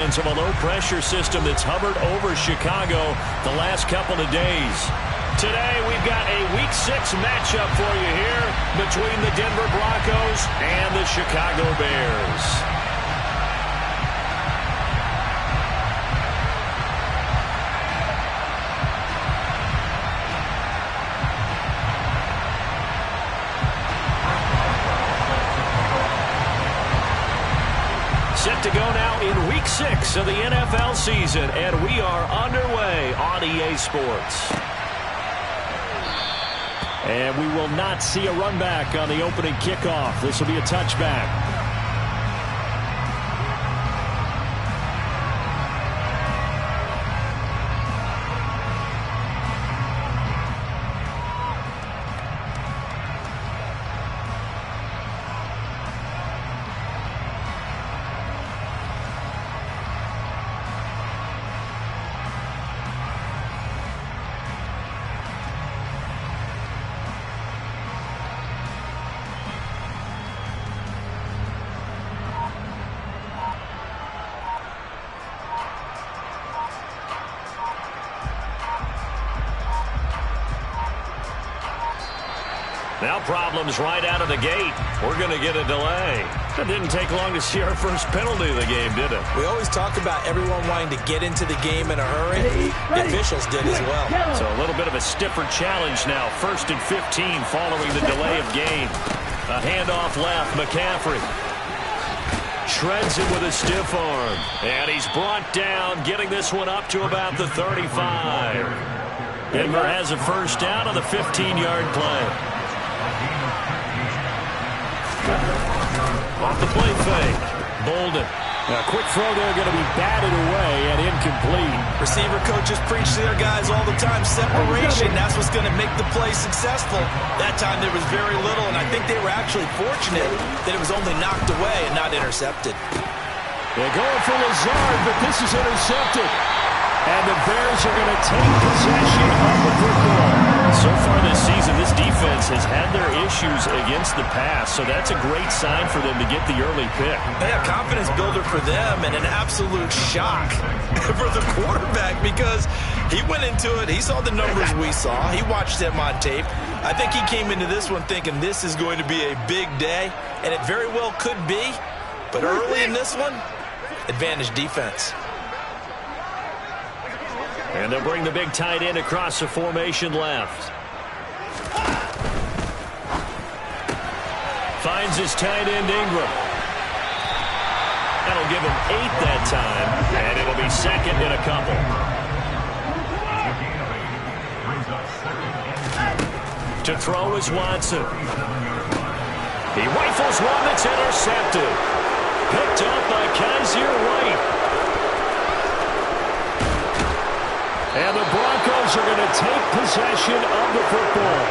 Of a low-pressure system that's hovered over Chicago the last couple of days. Today, we've got a Week 6 matchup for you here between the Denver Broncos and the Chicago Bears. Set to go now in Week 6 of the NFL season, and we are underway on EA Sports. And we will not see a run back on the opening kickoff. This will be a touchback. Now problems right out of the gate. We're going to get a delay. It didn't take long to see our first penalty of the game, did it? We always talk about everyone wanting to get into the game in a hurry. The officials did as well. So a little bit of a stiffer challenge now. 1st and 15 following the delay of game. A handoff left. McCaffrey shreds it with a stiff arm. And he's brought down, getting this one up to about the 35. Denver has a first down on the 15-yard play. Off the play fake. Bolden. A quick throw there going to be batted away and incomplete. Receiver coaches preach to their guys all the time. Separation, that's what's going to make the play successful. That time there was very little, and I think they were actually fortunate that it was only knocked away and not intercepted. They're going for Lazard, but this is intercepted. And the Bears are going to take possession of the football. So far this season, this defense has had their issues against the pass, so that's a great sign for them to get the early pick. Yeah, confidence builder for them and an absolute shock for the quarterback because he went into it. He saw the numbers we saw. He watched them on tape. I think he came into this one thinking this is going to be a big day, and it very well could be. But early in this one, advantage defense. And they'll bring the big tight end across the formation left. Finds his tight end, Ingram. That'll give him 8 that time, and it'll be second in a couple. To throw is Watson. He rifles one that's intercepted. Picked up by Kaiser White. And the Broncos are going to take possession of the football.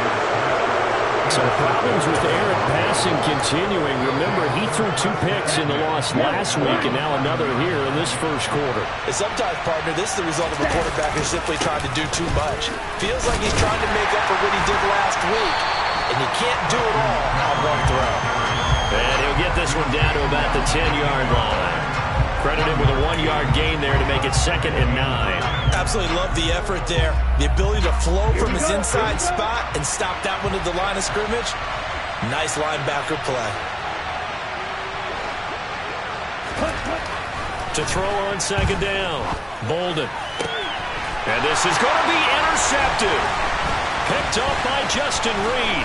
So problems with Aaron passing continuing. Remember, he threw 2 picks in the loss last week, and now another here in this first quarter. And sometimes, partner, this is the result of a quarterback who's simply trying to do too much. Feels like he's trying to make up for what he did last week, and you can't do it all on one throw. And he'll get this one down to about the 10-yard line. Credited with a 1-yard gain there to make it 2nd and 9. Absolutely love the effort there. The ability to flow from his inside spot and stop that one at the line of scrimmage. Nice linebacker play. To throw on 2nd down. Bolden. And this is going to be intercepted. Picked up by Justin Reed.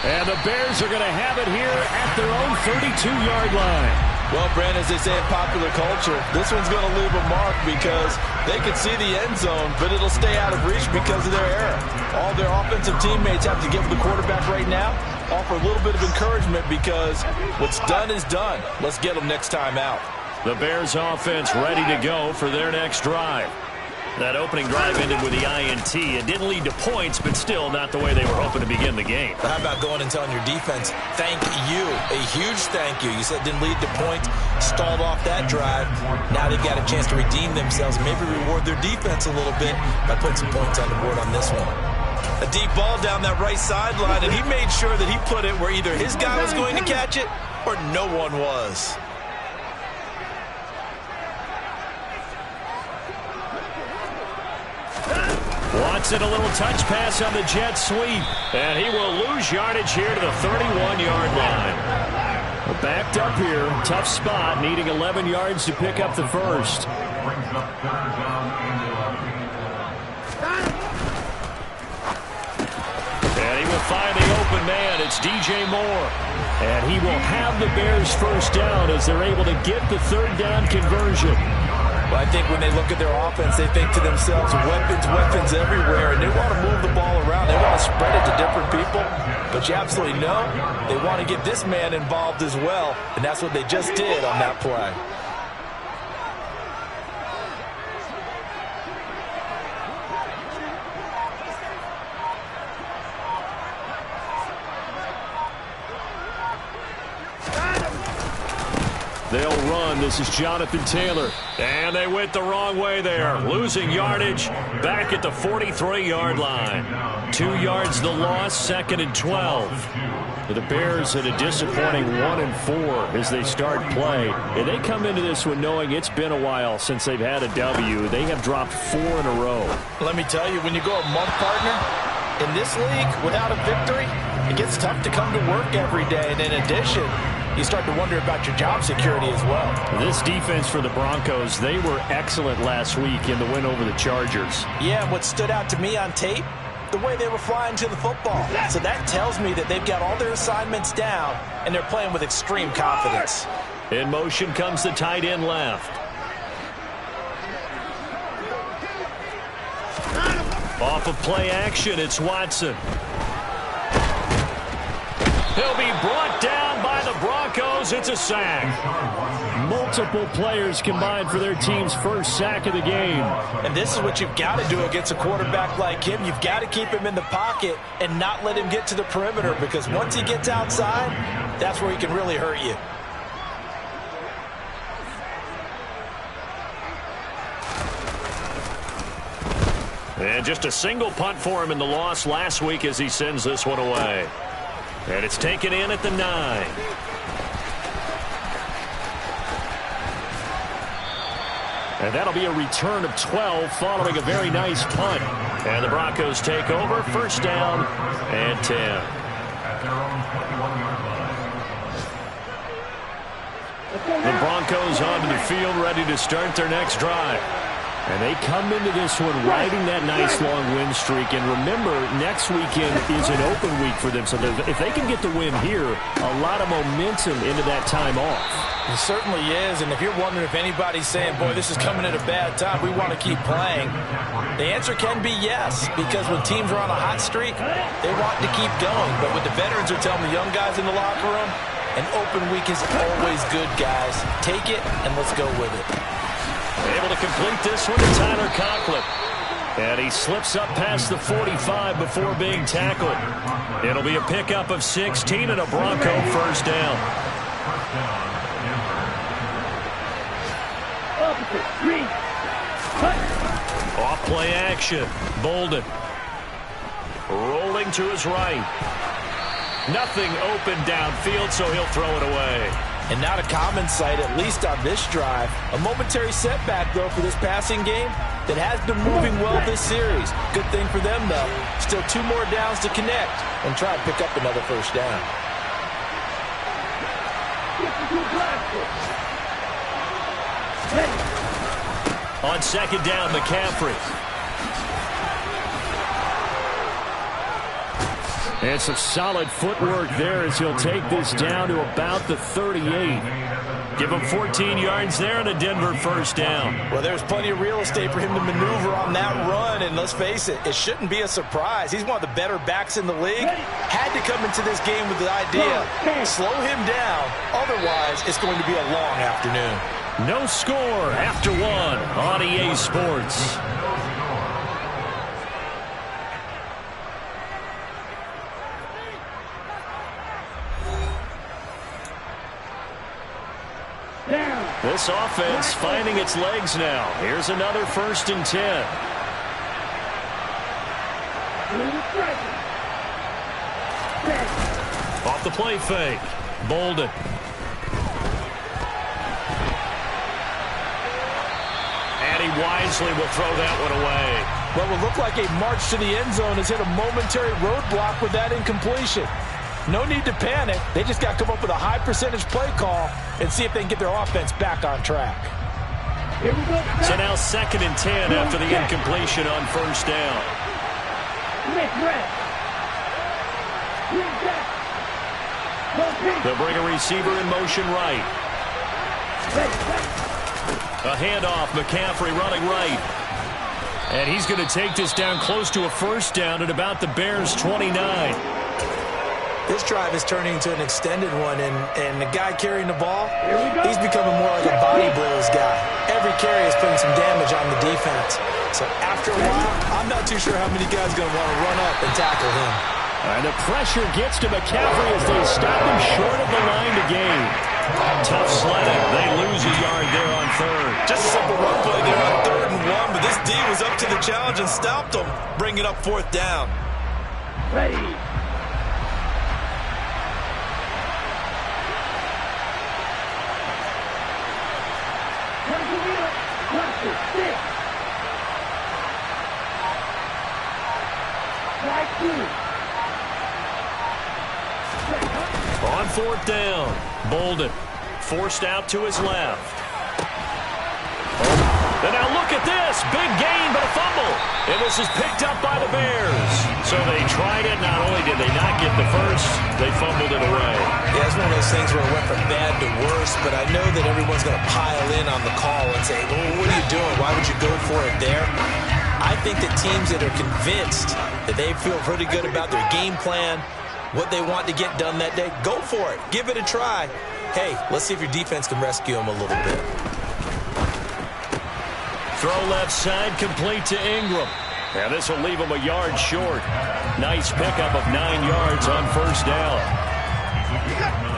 And the Bears are going to have it here at their own 32-yard line. Well, Brandon, as they say in popular culture, this one's going to leave a mark because they can see the end zone, but it'll stay out of reach because of their error. All their offensive teammates have to give the quarterback right now, offer a little bit of encouragement because what's done is done. Let's get them next time out. The Bears offense ready to go for their next drive. That opening drive ended with the INT. It didn't lead to points, but still not the way they were hoping to begin the game. But how about going and telling your defense, thank you, a huge thank you. You said it didn't lead to points, stalled off that drive. Now they've got a chance to redeem themselves, maybe reward their defense a little bit by putting some points on the board on this one. A deep ball down that right sideline, and he made sure that he put it where either his guy was going to catch it or no one was. Gets it, a little touch pass on the jet sweep. And he will lose yardage here to the 31-yard line. Backed up here, tough spot, needing 11 yards to pick up the first. And he will find the open man. It's DJ Moore. And he will have the Bears first down as they're able to get the third down conversion. Well, I think when they look at their offense, they think to themselves, weapons everywhere, and they want to move the ball around. They want to spread it to different people, but you absolutely know they want to get this man involved as well, and that's what they just did on that play. They'll run. This is Jonathan Taylor. And they went the wrong way there. Losing yardage back at the 43-yard line. 2 yards the loss, 2nd and 12. The Bears at a disappointing 1-4 as they start play. And they come into this one knowing it's been a while since they've had a W. They have dropped 4 in a row. Let me tell you, when you go a month, partner, in this league without a victory, it gets tough to come to work every day. And in addition, you start to wonder about your job security as well. This defense for the Broncos, they were excellent last week in the win over the Chargers. Yeah, and what stood out to me on tape, the way they were flying to the football. So that tells me that they've got all their assignments down, and they're playing with extreme confidence. In motion comes the tight end left. Off of play action, it's Watson. He'll be brought down by the Broncos. It's a sack. Multiple players combined for their team's first sack of the game. And this is what you've got to do against a quarterback like him. You've got to keep him in the pocket and not let him get to the perimeter, because once he gets outside, that's where he can really hurt you. And just a single punt for him in the loss last week as he sends this one away. And it's taken in at the 9. And that'll be a return of 12 following a very nice punt. And the Broncos take over, first down and 10. The Broncos onto the field, ready to start their next drive. And they come into this one riding that nice long win streak. And remember, next weekend is an open week for them. So if they can get the win here, a lot of momentum into that time off. It certainly is. And if you're wondering if anybody's saying, boy, this is coming at a bad time, we want to keep playing, the answer can be yes. Because when teams are on a hot streak, they want to keep going. But what the veterans are telling the young guys in the locker room, an open week is always good, guys. Take it and let's go with it. Able to complete this one to Tyler Conklin. And he slips up past the 45 before being tackled. It'll be a pickup of 16 and a Bronco first down. Off play action. Bolden. Rolling to his right. Nothing open downfield, so he'll throw it away. And not a common sight, at least on this drive. A momentary setback, though, for this passing game that has been moving well this series. Good thing for them, though. Still 2 more downs to connect and try to pick up another first down. On second down, McCaffrey. And some solid footwork there as he'll take this down to about the 38. Give him 14 yards there and a Denver first down. Well, there's plenty of real estate for him to maneuver on that run, and let's face it, it shouldn't be a surprise. He's one of the better backs in the league. Had to come into this game with the idea, slow him down, otherwise it's going to be a long afternoon. No score after 1 on EA Sports. This offense finding its legs now. Here's another 1st and 10. Off the play fake. Bolden. And he wisely will throw that one away. What will look like a march to the end zone has hit a momentary roadblock with that incompletion. No need to panic. They just got to come up with a high percentage play call and see if they can get their offense back on track. So now 2nd and 10 after the incompletion on first down. They'll bring a receiver in motion right. A handoff, McCaffrey running right. And he's going to take this down close to a first down at about the Bears' 29. This drive is turning into an extended one, and the guy carrying the ball, he's becoming more like a body blows guy. Every carry is putting some damage on the defense. So after a while, I'm not too sure how many guys are going to want to run up and tackle him. And the pressure gets to McCaffrey as they stop him short of the line to gain. Tough sledding. They lose a yard there on 3rd. Just a simple run play there on 3rd and 1, but this D was up to the challenge and stopped them, bringing up 4th down. Ready. On 4th down, Bolden forced out to his left. And now look at this. Big gain, but a fumble. And this is picked up by the Bears. So they tried it. Not only did they not get the first, they fumbled it away. Yeah, it's one of those things where it went from bad to worse, but I know that everyone's going to pile in on the call and say, well, what are you doing? Why would you go for it there? I think that teams that are convinced that they feel pretty good about their game plan, what they want to get done that day, go for it. Give it a try. Hey, let's see if your defense can rescue them a little bit. Throw left side, complete to Ingram. And this will leave him a yard short. Nice pickup of 9 yards on first down.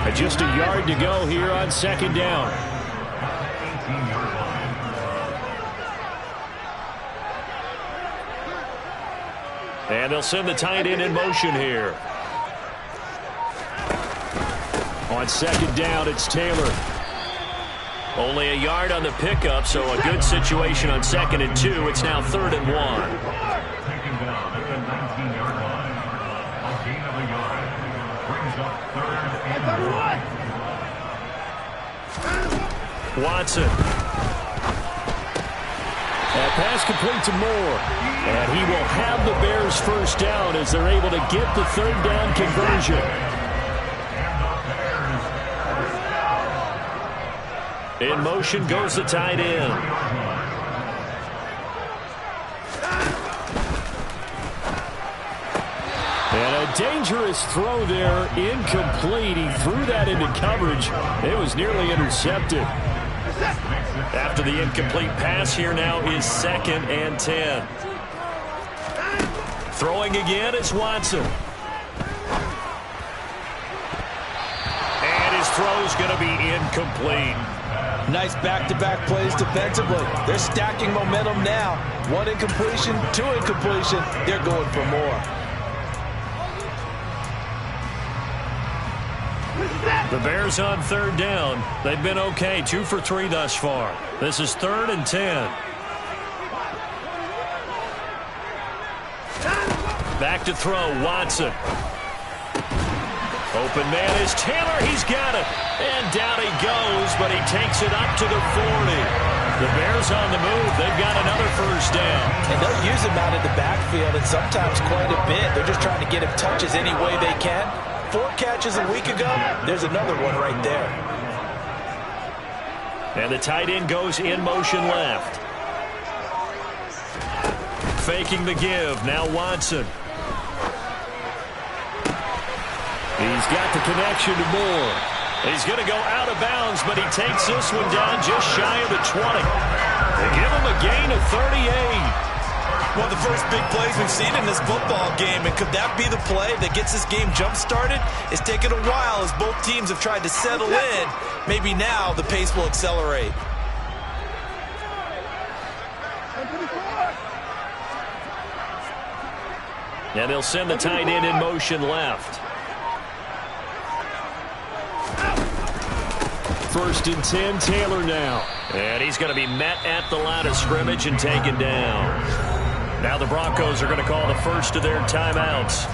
And just a yard to go here on 2nd down. And they'll send the tight end in motion here. On 2nd down, it's Taylor. Only a yard on the pickup, so a good situation on 2nd and 2. It's now 3rd and 1. Second down at the 19-yard line. A gain of a yard brings up 3rd and 1. Watson. That pass complete to Moore. And he will have the Bears first down as they're able to get the 3rd down conversion. In motion goes the tight end. And a dangerous throw there, incomplete. He threw that into coverage. It was nearly intercepted. After the incomplete pass, here now is 2nd and 10. Throwing again is Watson. And his throw's going to be incomplete. Nice back-to-back plays defensively. They're stacking momentum now. 1 incompletion, 2 incompletion. They're going for more. The Bears on 3rd down. They've been okay. 2 for 3 thus far. This is 3rd and 10. Back to throw, Watson. Open man is Taylor. He's got it. And down he goes, but he takes it up to the 40. The Bears on the move. They've got another first down. And they'll use him out of the backfield, and sometimes quite a bit. They're just trying to get him touches any way they can. 4 catches a week ago. There's another one right there. And the tight end goes in motion left. Faking the give. Now Watson. He's got the connection to Moore. He's going to go out of bounds, but he takes this one down just shy of the 20. They give him a gain of 38. One of the first big plays we've seen in this football game, and could that be the play that gets this game jump-started? It's taken a while as both teams have tried to settle in. Maybe now the pace will accelerate. And they'll send the tight end in motion left. 1st and 10, Taylor now. And he's going to be met at the line of scrimmage and taken down. Now the Broncos are going to call the first of their timeouts.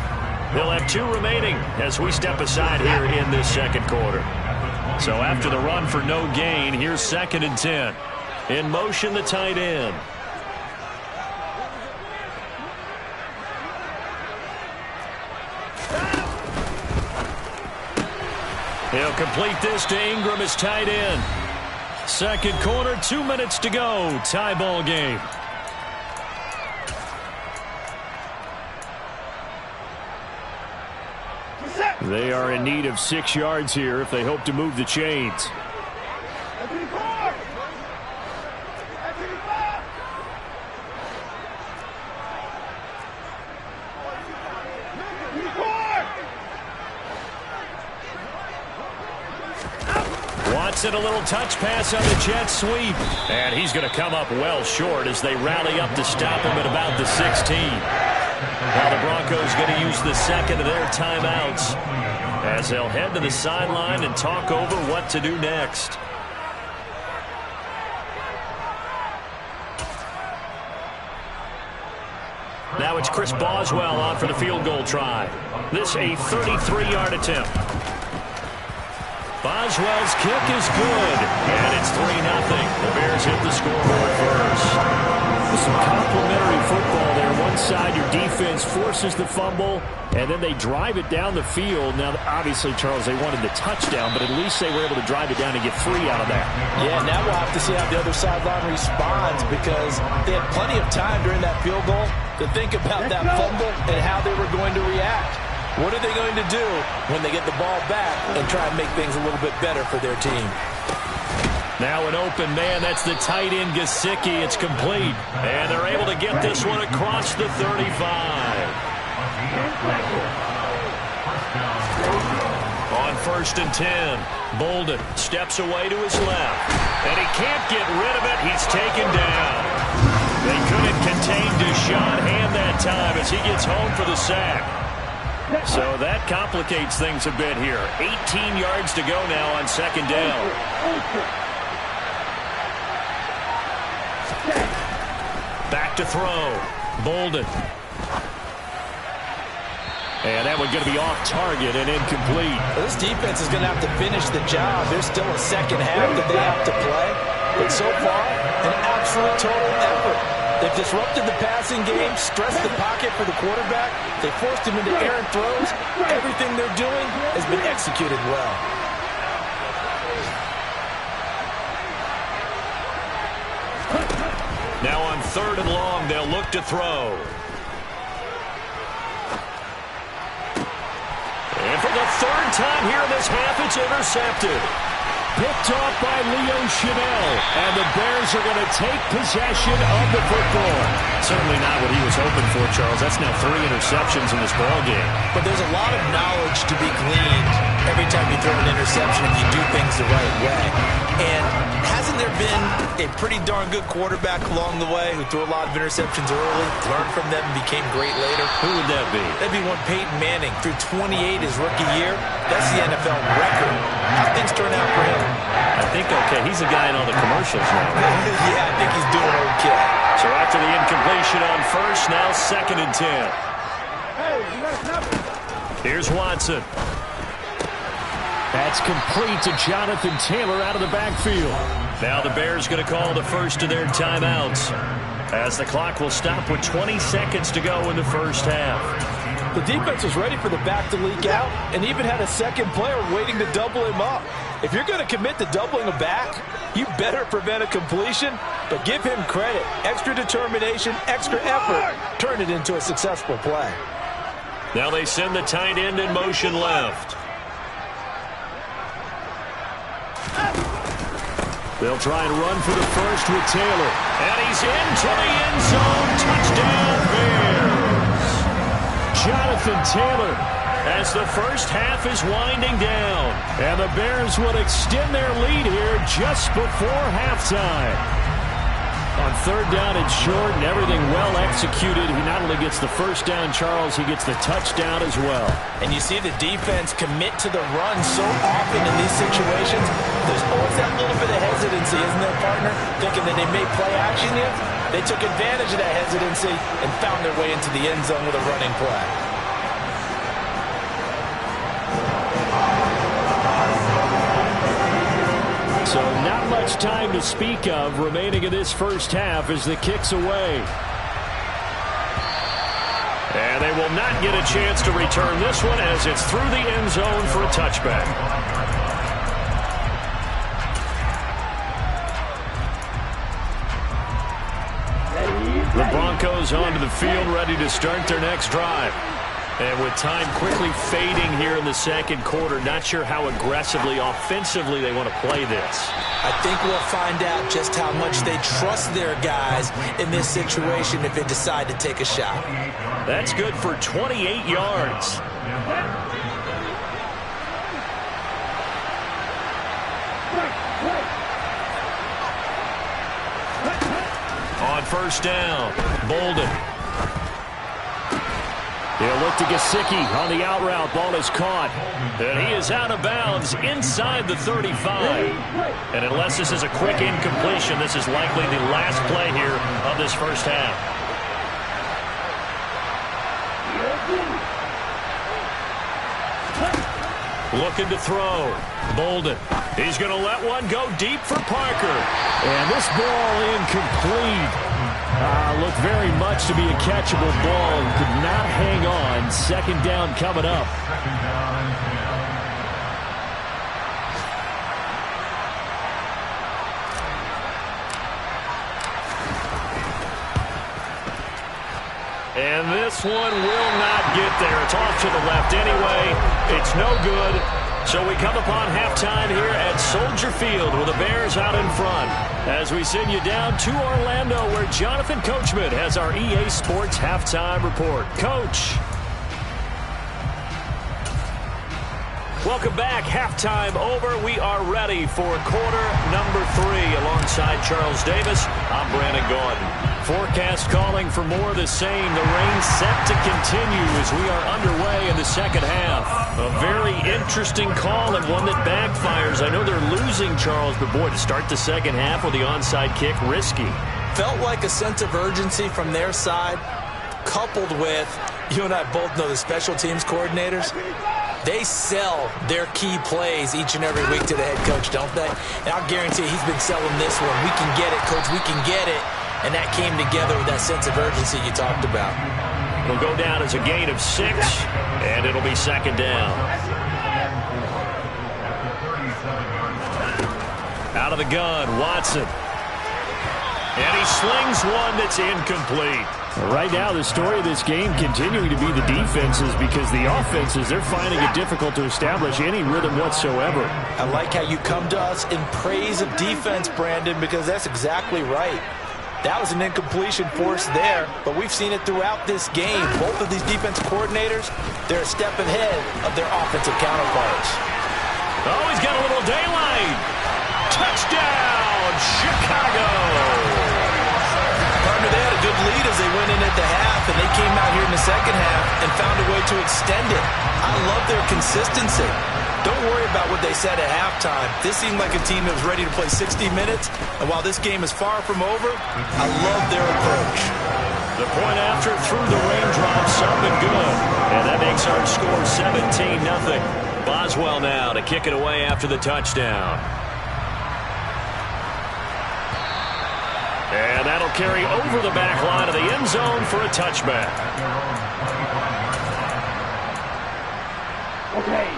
They'll have 2 remaining as we step aside here in this second quarter. So after the run for no gain, here's 2nd and 10. In motion, the tight end. He'll complete this to Ingram as tight end. Second quarter, 2 minutes to go. Tie ball game. They are in need of 6 yards here if they hope to move the chains. Watson, a little touch pass on the jet sweep. And he's going to come up well short as they rally up to stop him at about the 16. Now the Broncos going to use the second of their timeouts as they'll head to the sideline and talk over what to do next. Now it's Chris Boswell on for the field goal try. This a 33-yard attempt. Boswell's kick is good, and it's 3-0. The Bears hit the scoreboard first. Some complimentary football there. One side, your defense forces the fumble, and then they drive it down the field. Now, obviously, Charles, they wanted the touchdown, but at least they were able to drive it down and get free out of that. Yeah, now we'll have to see how the other sideline responds because they had plenty of time during that field goal to think about that fumble and how they were going to react. What are they going to do when they get the ball back and try and make things a little bit better for their team? Now an open man. That's the tight end, Gesicki. It's complete. And they're able to get this one across the 35. On 1st and 10, Bolden steps away to his left. And he can't get rid of it. He's taken down. They couldn't contain Deshaun Hand that time as he gets home for the sack. So that complicates things a bit here. 18 yards to go now on 2nd down. Back to throw. Bolden. And that one going to be off target and incomplete. Well, this defense is going to have to finish the job. There's still a second half that they have to play. But so far, an absolute total effort. They've disrupted the passing game, stressed the pocket for the quarterback. They forced him into errant throws. Everything they're doing has been executed well. Now on 3rd and long, they'll look to throw. And for the 3rd time here in this half, it's intercepted. Picked off by Leo Chanel, and the Bears are going to take possession of the football. Certainly not what he was hoping for, Charles. That's now 3 interceptions in this ballgame. But there's a lot of knowledge to be gleaned every time you throw an interception if you do things the right way. And hasn't there been a pretty darn good quarterback along the way who threw a lot of interceptions early, learned from them, and became great later? Who would that be? That'd be one Peyton Manning. Threw 28 his rookie year. That's the NFL record. How things turn out for him? I think okay. He's a guy in all the commercials now. Yeah, I think he's doing okay. So after the incompletion on 1st, now 2nd and 10. Here's Watson. That's complete to Jonathan Taylor out of the backfield. Now the Bears going to call the first of their timeouts as the clock will stop with 20 seconds to go in the first half. The defense was ready for the back to leak out and even had a second player waiting to double him up. If you're going to commit to doubling a back, you better prevent a completion, but give him credit. Extra determination, extra effort, turn it into a successful play. Now they send the tight end in motion left. They'll try and run for the first with Taylor. And he's into the end zone. Touchdown, Bears. Jonathan Taylor as the first half is winding down. And the Bears will extend their lead here just before halftime. On 3rd down and short and everything well executed. He not only gets the first down, Charles, he gets the touchdown as well. And you see the defense commit to the run so often in these situations. There's always that little bit of hesitancy, isn't there, partner? Thinking that they may play action here. They took advantage of that hesitancy and found their way into the end zone with a running play. So not much time to speak of remaining in this first half as the kick's away. And they will not get a chance to return this one as it's through the end zone for a touchback. The Broncos onto the field, ready to start their next drive. And with time quickly fading here in the second quarter, not sure how aggressively, offensively they want to play this. I think we'll find out just how much they trust their guys in this situation if they decide to take a shot. That's good for 28 yards. On first down, Bolden. He'll look to Gesicki on the out route. Ball is caught. And he is out of bounds inside the 35. And unless this is a quick incompletion, this is likely the last play here of this first half. Looking to throw. Bolden. He's going to let one go deep for Parker. And this ball incomplete. Looked very much to be a catchable ball. Could not hang on. Second down coming up. And this one will not get there. It's off to the left anyway. It's no good. So we come upon halftime here at Soldier Field with the Bears out in front. As we send you down to Orlando where Jonathan Coachman has our EA Sports halftime report. Coach. Welcome back. Halftime over. We are ready for quarter number 3 alongside Charles Davis. I'm Brandon Gordon. Forecast calling for more of the same. The rain set to continue as we are underway in the second half. A very interesting call and one that backfires. I know they're losing, Charles, but boy, to start the second half with the onside kick, risky. Felt like a sense of urgency from their side, coupled with, you and I both know the special teams coordinators. They sell their key plays each and every week to the head coach, don't they? And I'll guarantee he's been selling this one. We can get it, coach. We can get it. And that came together with that sense of urgency you talked about. It'll go down as a gain of 6, and it'll be second down. Out of the gun, Watson. And he slings one that's incomplete. Right now, the story of this game continuing to be the defenses because the offenses, they're finding it difficult to establish any rhythm whatsoever. I like how you come to us in praise of defense, Brandon, because that's exactly right. That was an incompletion forced there, but we've seen it throughout this game. Both of these defense coordinators, they're a step ahead of their offensive counterparts. Oh, he's got a little daylight. Touchdown, Chicago. Partner, they had a good lead as they went in at the half, and they came out here in the second half and found a way to extend it. I love their consistency. Don't worry about what they said at halftime. This seemed like a team that was ready to play 60 minutes, and while this game is far from over, I love their approach. The point after through the raindrops, something good. And that makes our score 17-0. Boswell now to kick it away after the touchdown. And that'll carry over the back line of the end zone for a touchback.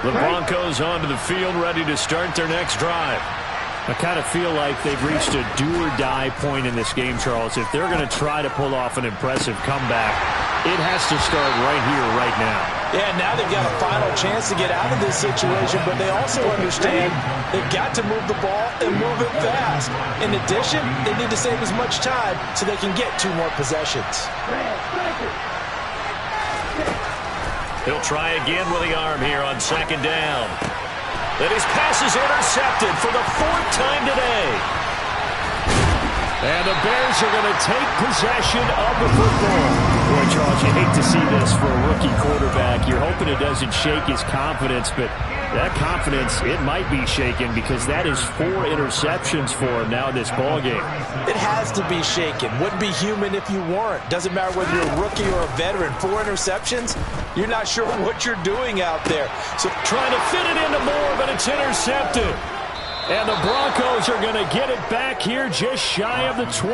The Broncos onto the field, ready to start their next drive. I kind of feel like they've reached a do-or-die point in this game, Charles. If they're going to try to pull off an impressive comeback, it has to start right here, right now. Yeah, now they've got a final chance to get out of this situation, but they also understand they've got to move the ball and move it fast. In addition, they need to save as much time so they can get 2 more possessions. He'll try again with the arm here on second down. Then his pass is intercepted for the 4th time today. And the Bears are going to take possession of the football. Boy, Charles, you hate to see this for a rookie quarterback. You're hoping it doesn't shake his confidence, but that confidence, it might be shaken because that is 4 interceptions for him now in this ballgame. It has to be shaken. Wouldn't be human if you weren't. Doesn't matter whether you're a rookie or a veteran. 4 interceptions, you're not sure what you're doing out there. So trying to fit it into more, but it's intercepted. And the Broncos are going to get it back here just shy of the 20.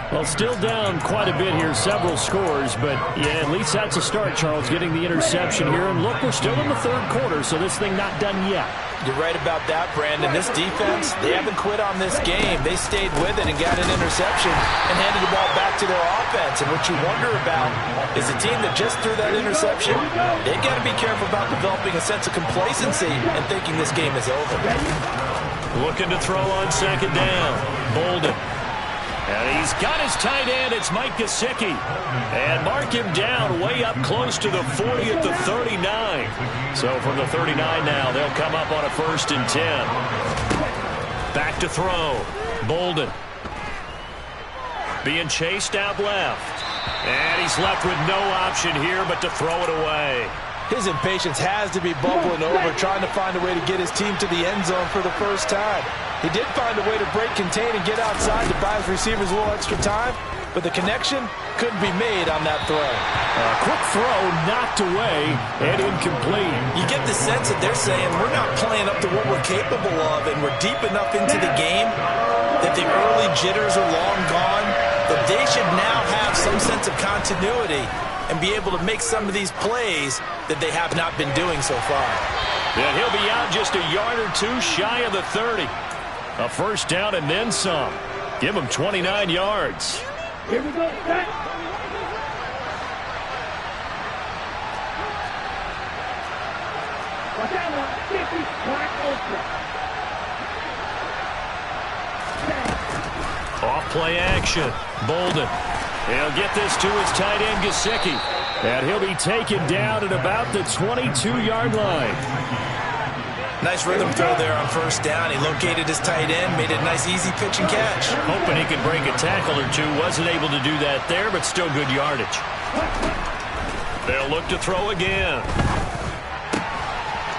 Well, still down quite a bit here, several scores, but yeah, at least that's a start, Charles, getting the interception here. And look, we're still in the 3rd quarter, so this thing not done yet. You're right about that, Brandon. This defense, they haven't quit on this game. They stayed with it and got an interception and handed the ball back to their offense. And what you wonder about is a team that just threw that interception, they've got to be careful about developing a sense of complacency and thinking this game is over. Looking to throw on 2nd down. Bolden. And he's got his tight end. It's Mike Gesicki. And mark him down way up close to the 40 at the 39. So from the 39 now, they'll come up on a 1st and 10. Back to throw. Bolden. Being chased out left. And he's left with no option here but to throw it away. His impatience has to be bubbling over, trying to find a way to get his team to the end zone for the first time. He did find a way to break contain and get outside to buy his receivers a little extra time, but the connection couldn't be made on that throw. A quick throw knocked away and incomplete. You get the sense that they're saying we're not playing up to what we're capable of, and we're deep enough into the game that the early jitters are long gone, that they should now have some sense of continuity and be able to make some of these plays that they have not been doing so far. And he'll be out just a yard or 2 shy of the 30. A 1st down and then some. Give him 29 yards. Here we go. Back. Watch out now. 50. Black ultra. Off play action. Bolden. He'll get this to his tight end, Gesicki. And he'll be taken down at about the 22-yard line. Nice rhythm throw there on 1st down. He located his tight end, made a nice easy pitch and catch. Hoping he could break a tackle or 2. Wasn't able to do that there, but still good yardage. They'll look to throw again.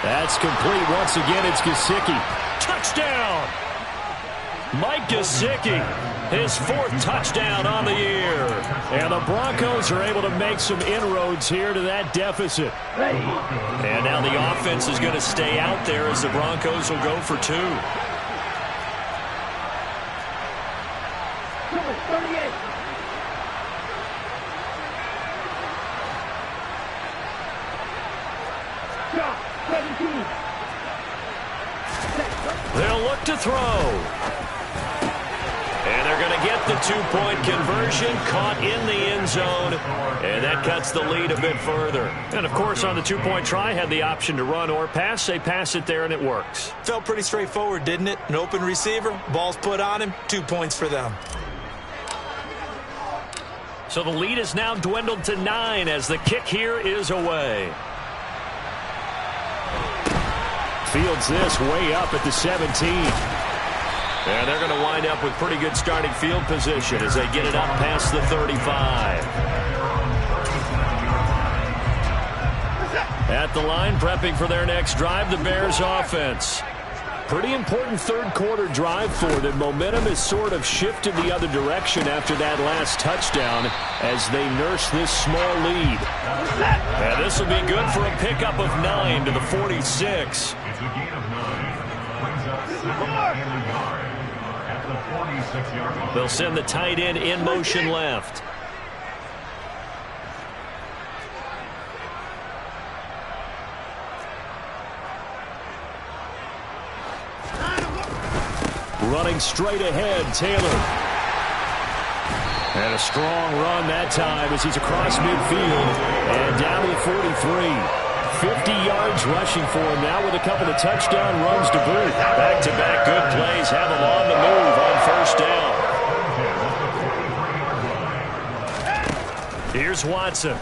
That's complete. Once again, it's Gesicki. Touchdown! Mike Gesicki. His 4th touchdown on the year. And the Broncos are able to make some inroads here to that deficit. And now the offense is going to stay out there as the Broncos will go for 2. They'll look to throw. And they're going to get the 2-point conversion, caught in the end zone, and that cuts the lead a bit further. And, of course, on the 2-point try, had the option to run or pass. They pass it there, and it works. Felt pretty straightforward, didn't it? An open receiver, ball's put on him, 2 points for them. So the lead is now dwindled to 9 as the kick here is away. Fields this way up at the 17. And they're going to wind up with pretty good starting field position as they get it up past the 35. At the line, prepping for their next drive, the Bears offense. Pretty important 3rd quarter drive for them. Momentum has sort of shifted the other direction after that last touchdown as they nurse this small lead. And this will be good for a pickup of 9 to the 46. It's a gain of 9. Brings up 7 and a yard. The 46-yard line. They'll send the tight end in motion left. Running straight ahead, Taylor. And a strong run that time as he's across midfield and down to the 43. 50 yards rushing for him now with a couple of touchdown runs to boot. Back-to-back good plays have him on the move on 1st down. Here's Watson.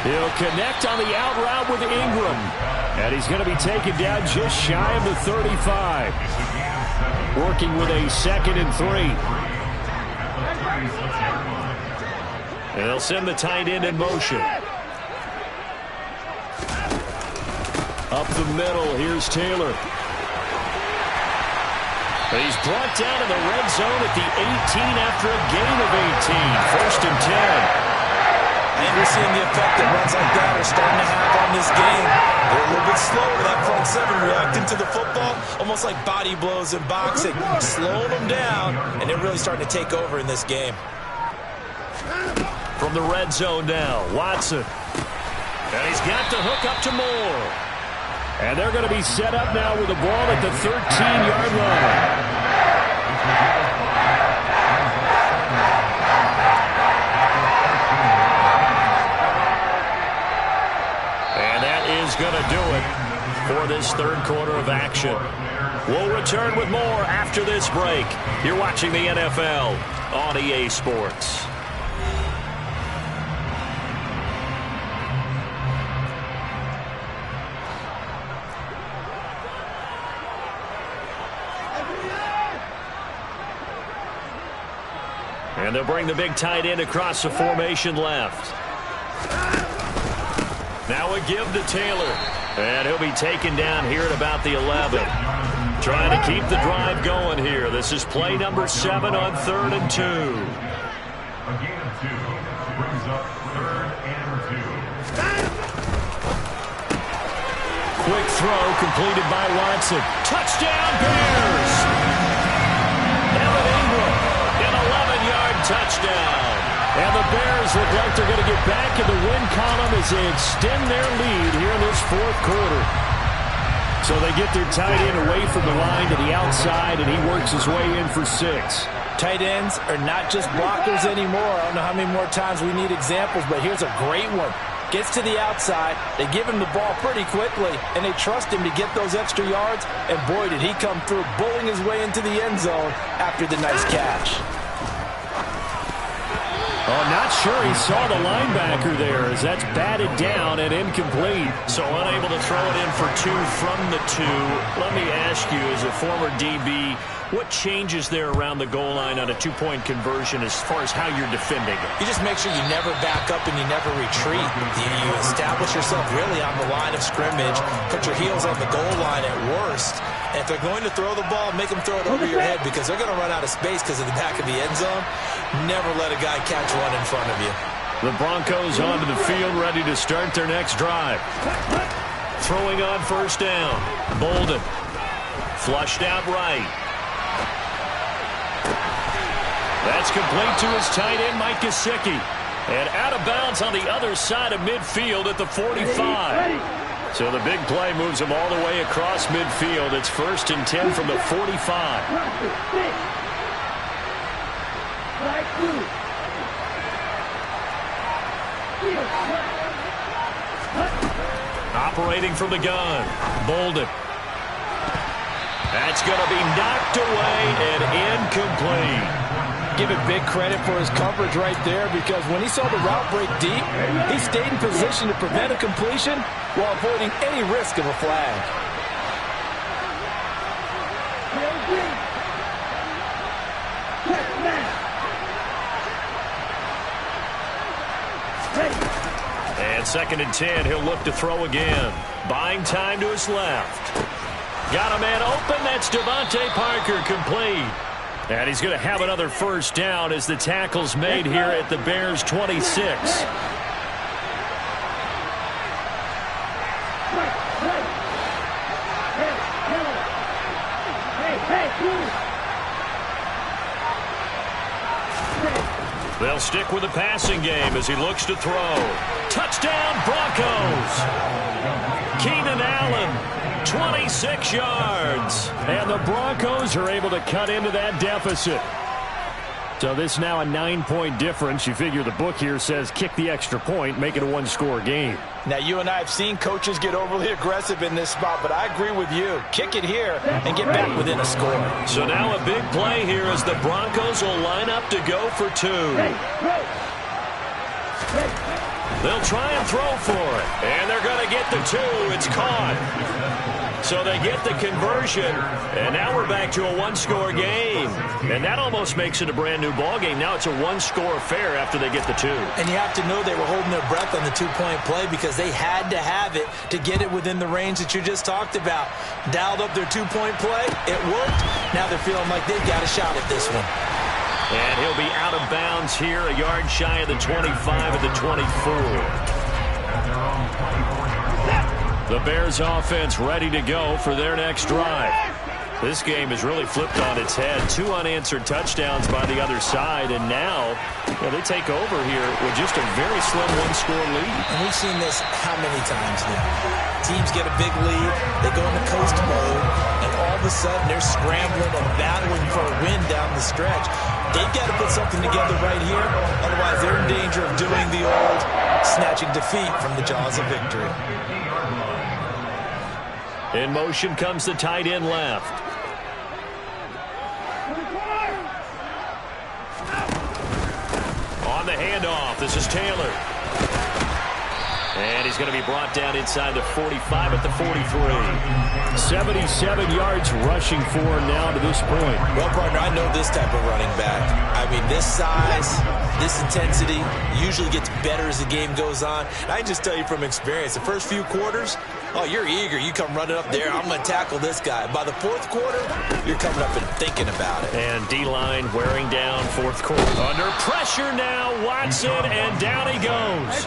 He'll connect on the out route with Ingram. And he's going to be taken down just shy of the 35. working with a 2nd and 3. And they'll send the tight end in motion. Up the middle, here's Taylor. He's brought down in the red zone at the 18 after a gain of 18. 1st and 10. And we're seeing the effect that runs like that are starting to have on this game. They're a little bit slower, that front 7 reacting to the football, almost like body blows in boxing, slowing them down, and they're really starting to take over in this game. From the red zone now, Watson. And he's got the hook up to Moore. And they're going to be set up now with the ball at the 13-yard line. And that is going to do it for this 3rd quarter of action. We'll return with more after this break. You're watching the NFL on EA Sports. And they'll bring the big tight end across the formation left. Now a give to Taylor. And he'll be taken down here at about the 11. Trying to keep the drive going here. This is play number 7 on 3rd and 2. A gain of 2 brings up 3rd and 2. Quick throw completed by Watson. Touchdown Bears! An 11-yard touchdown. And the Bears look like they're going to get back in the win column as they extend their lead here in this 4th quarter. So they get their tight end away from the line to the outside, and he works his way in for 6. Tight ends are not just blockers anymore. I don't know how many more times we need examples, but here's a great one. Gets to the outside, they give him the ball pretty quickly, and they trust him to get those extra yards, and boy, did he come through, bullying his way into the end zone after the nice catch. Oh, not sure he saw the linebacker there as that's batted down and incomplete. So unable to throw it in for 2 from the 2. Let me ask you, as a former DB, what changes there around the goal line on a 2-point conversion as far as how you're defending it? You just make sure you never back up and you never retreat. You establish yourself really on the line of scrimmage, put your heels on the goal line at worst. And if they're going to throw the ball, make them throw it over your head because they're going to run out of space because of the back of the end zone. Never let a guy catch one in front of you. The Broncos onto the field, ready to start their next drive. Throwing on 1st down. Bolden. Flushed out right. That's complete to his tight end, Mike Gesicki. And out of bounds on the other side of midfield at the 45. So the big play moves him all the way across midfield. It's 1st and 10 from the 45. Operating from the gun. Bolden. That's going to be knocked away and incomplete. Give it big credit for his coverage right there because when he saw the route break deep, he stayed in position to prevent a completion while avoiding any risk of a flag. And 2nd and 10, he'll look to throw again. Buying time to his left. Got a man open, that's Devontae Parker, complete. And he's going to have another 1st down as the tackle's made here at the Bears' 26. They'll stick with the passing game as he looks to throw. Touchdown, Broncos! Keenan Allen, 26 yards. And the Broncos are able to cut into that deficit. So this now a 9-point difference. You figure the book here says kick the extra point, make it a 1-score game. Now, you and I have seen coaches get overly aggressive in this spot, but I agree with you. Kick it here and get back within a score. So now a big play here as the Broncos will line up to go for 2. They'll try and throw for it, and they're going to get the 2. It's caught. So they get the conversion, and now we're back to a one-score game. And that almost makes it a brand-new ball game. Now it's a one-score affair after they get the two. And you have to know they were holding their breath on the two-point play because they had to have it to get it within the range that you just talked about. Dialed up their two-point play. It worked. Now they're feeling like they've got a shot at this one. And he'll be out of bounds here, a yard shy of the 25 of the 24. The Bears offense ready to go for their next drive. This game has really flipped on its head. 2 unanswered touchdowns by the other side, and now they take over here with just a very slim one-score lead. And we've seen this how many times now? Teams get a big lead, they go into coast mode, and all of a sudden they're scrambling and battling for a win down the stretch. They've got to put something together right here, otherwise they're in danger of doing the old snatching defeat from the jaws of victory. In motion comes the tight end left. On the handoff, this is Taylor. And he's going to be brought down inside the 45 at the 43. 77 yards rushing for him now to this point. Well, partner, I know this type of running back. I mean, this size, this intensity usually gets better as the game goes on. And I just tell you from experience, the first few quarters, oh, you're eager. You come running up there. I'm going to tackle this guy. By the fourth quarter, you're coming up and thinking about it. And D-line wearing down fourth quarter. Under pressure now, Watson, and down he goes.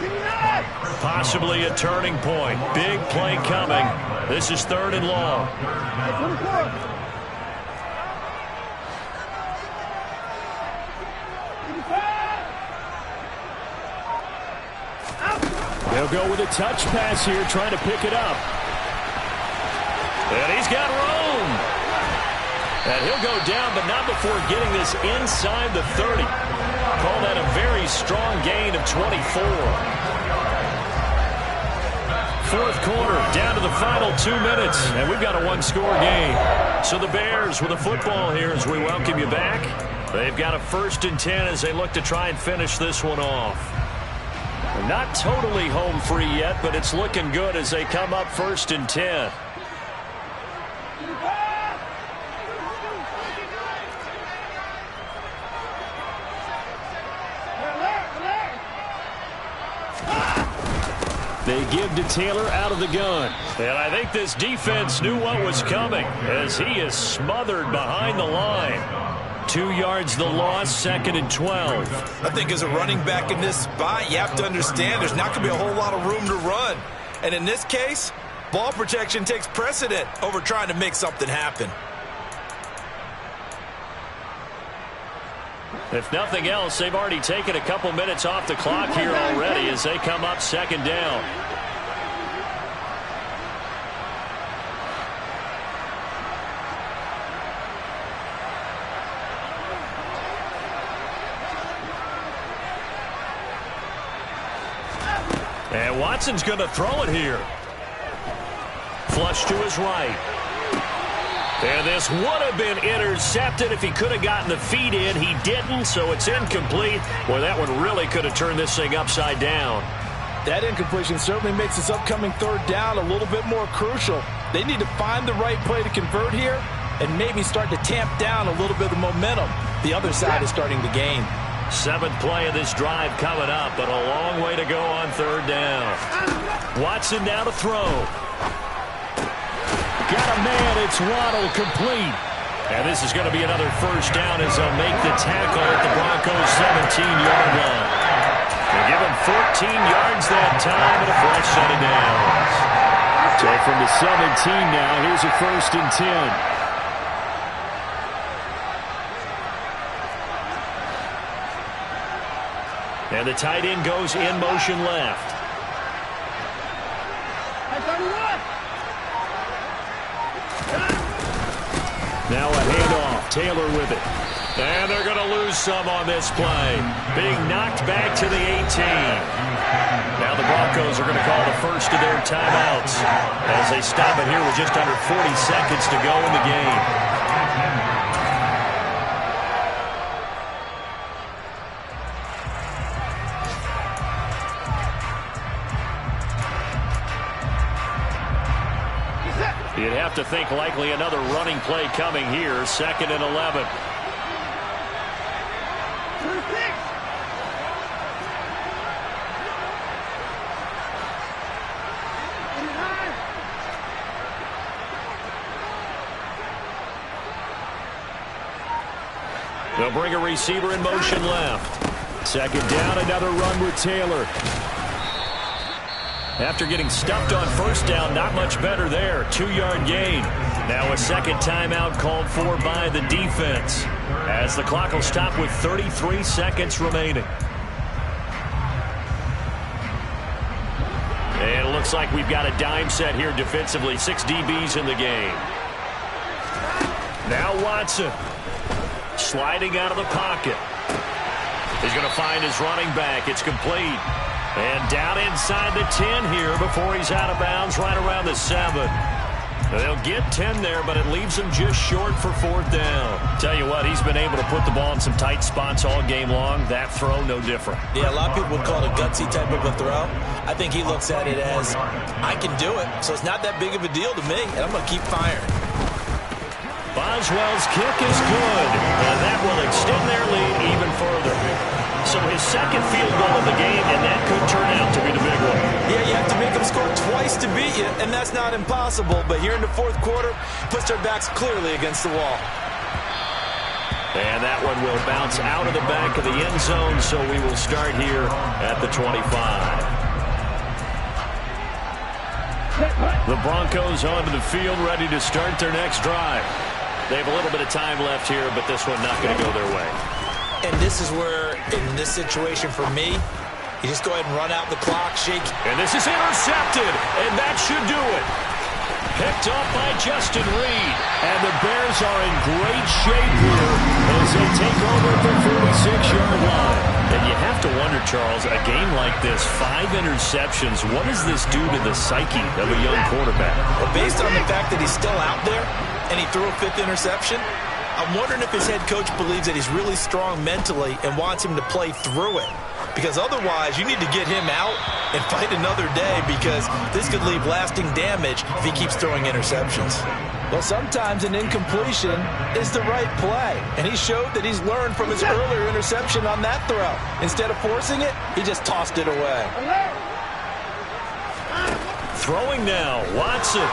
Possibly a turning point. Big play coming. This is 3rd and long. They'll go with a touch pass here, trying to pick it up. And he's got room. And he'll go down, but not before getting this inside the 30. Call that a very strong gain of 24. Fourth quarter, down to the final 2 minutes, and we've got a one-score game. So the Bears with a football here as we welcome you back. They've got a 1st and 10 as they look to try and finish this one off. Not totally home free yet, but it's looking good as they come up 1st and 10. They give to Taylor out of the gun. And I think this defense knew what was coming as he is smothered behind the line. 2 yards the loss, 2nd and 12. I think as a running back in this spot, you have to understand there's not going to be a whole lot of room to run. And in this case, ball protection takes precedent over trying to make something happen. If nothing else, they've already taken a couple minutes off the clock here already as they come up 2nd down. And Watson's going to throw it here. Flush to his right. And this would have been intercepted if he could have gotten the feet in. He didn't, so it's incomplete. Boy, that one really could have turned this thing upside down. That incompletion certainly makes this upcoming 3rd down a little bit more crucial. They need to find the right play to convert here and maybe start to tamp down a little bit of momentum. The other side is starting to gain. 7th play of this drive coming up, but a long way to go on 3rd down. Watson now to throw. Got a man, it's Waddle, complete. And this is going to be another 1st down as they'll make the tackle at the Broncos' 17-yard line. They give him 14 yards that time and a fresh set of downs. So from the 17 now, here's a 1st and 10. And the tight end goes in motion left. Now a handoff. Taylor with it. And they're going to lose some on this play. Being knocked back to the 18. Now the Broncos are going to call the first of their timeouts as they stop it here with just under 40 seconds to go in the game. You'd have have to think likely another running play coming here. 2nd and 11. They'll bring a receiver in motion left. 2nd down, another run with Taylor. After getting stuffed on 1st down, not much better there. 2-yard gain. Now a 2nd timeout called for by the defense, as the clock will stop with 33 seconds remaining. And it looks like we've got a dime set here defensively. 6 DBs in the game. Now Watson. Sliding out of the pocket. He's going to find his running back. It's complete. And down inside the 10 here before he's out of bounds right around the 7. They'll get 10 there, but it leaves him just short for 4th down. Tell you what, he's been able to put the ball in some tight spots all game long. That throw, no different. Yeah, a lot of people would call it a gutsy type of a throw. I think he looks at it as, I can do it, so it's not that big of a deal to me, and I'm going to keep firing. Boswell's kick is good, and that will extend their lead even further. So his 2nd field goal of the game, and that could turn out to be the big one. Yeah, you have to make them score twice to beat you, and that's not impossible. But here in the 4th quarter, puts their backs clearly against the wall. And that one will bounce out of the back of the end zone, so we will start here at the 25. The Broncos onto the field, ready to start their next drive. They have a little bit of time left here, but this one not going to go their way. And this is where, in this situation for me, you just go ahead and run out the clock, shake. And this is intercepted, and that should do it. Picked up by Justin Reed. And the Bears are in great shape here as they take over at the 46-yard line. And you have to wonder, Charles, a game like this, 5 interceptions, what does this do to the psyche of a young quarterback? Well, based on the fact that he's still out there and he threw a 5th interception, I'm wondering if his head coach believes that he's really strong mentally and wants him to play through it. Because otherwise, you need to get him out and fight another day, because this could leave lasting damage if he keeps throwing interceptions. Well, sometimes an incompletion is the right play, and he showed that he's learned from his earlier interception on that throw. Instead of forcing it, he just tossed it away. Throwing now, Watson.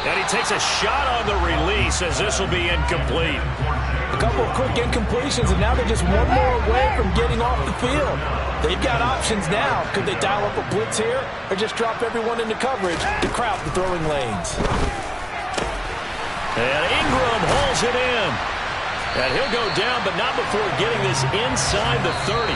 And he takes a shot on the release, as this will be incomplete. A couple of quick incompletions, and now they're just one more away from getting off the field. They've got options now. Could they dial up a blitz here, or just drop everyone into coverage to crowd the throwing lanes? And Ingram hauls it in. And he'll go down, but not before getting this inside the 30.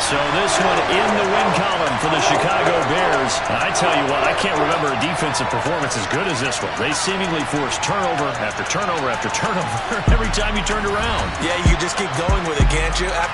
So this one in the win column for the Chicago Bears. I tell you what, I can't remember a defensive performance as good as this one. They seemingly forced turnover after turnover after turnover every time you turned around. Yeah, you just keep going with it, can't you?